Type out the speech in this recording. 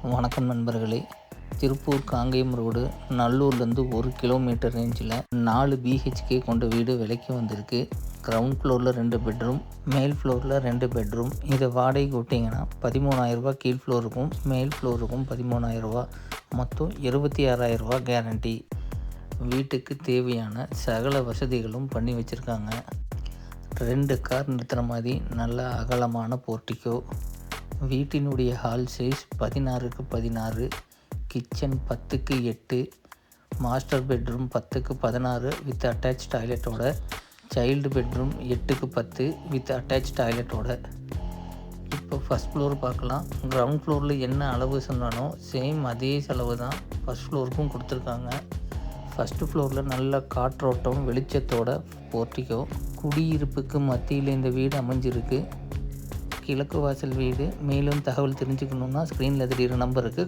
வணக்கம் நண்பர்களே. Tiruppur Kangeyam road நல்லூர்லேருந்து 1 kilometre ரேஞ்சில் 4 பிஹெச்கே கொண்ட வீடு விலைக்கு வந்திருக்கு. கிரவுண்ட் ஃப்ளோரில் 2 பெட்ரூம், மேல் ஃப்ளோரில் 2 பெட்ரூம். இதை வாடகைக்கு விட்டிங்கன்னா 13,000 கீழ் ஃப்ளோருக்கும் மேல் ஃப்ளோருக்கும் 13,000, மொத்தம் 26,000 கேரண்டி. வீட்டுக்கு தேவையான சகல வசதிகளும் பண்ணி வச்சுருக்காங்க. 2 கார் நிறுத்துகிற மாதிரி நல்ல அகலமான போர்ட்டிகோ. வீட்டினுடைய ஹால் சைஸ் 16க்கு 16, கிச்சன் 10க்கு 8, மாஸ்டர் பெட்ரூம் 10க்கு 16 வித் அட்டாச் டாய்லெட்டோட, சைல்டு பெட்ரூம் 8க்கு 10 வித் அட்டாச் டாய்லெட்டோட. இப்போ ஃபஸ்ட் ஃப்ளோர் பார்க்கலாம். கிரவுண்ட் ஃப்ளோரில் என்ன அளவு சொன்னானோ சேம் அதே செலவு தான் ஃபஸ்ட் ஃப்ளோருக்கும் கொடுத்துருக்காங்க. ஃபஸ்ட்டு ஃப்ளோரில் நல்ல காற்றோட்டம் வெளிச்சத்தோட போர்ட்டிகோ. குடியிருப்புக்கு மத்தியில் இந்த வீடு அமைஞ்சிருக்கு. கிழக்கு வாசல் வீடு. மேலும் தகவல் தெரிஞ்சுக்கணுன்னா ஸ்க்ரீனில் தெரிகிற நம்பருக்கு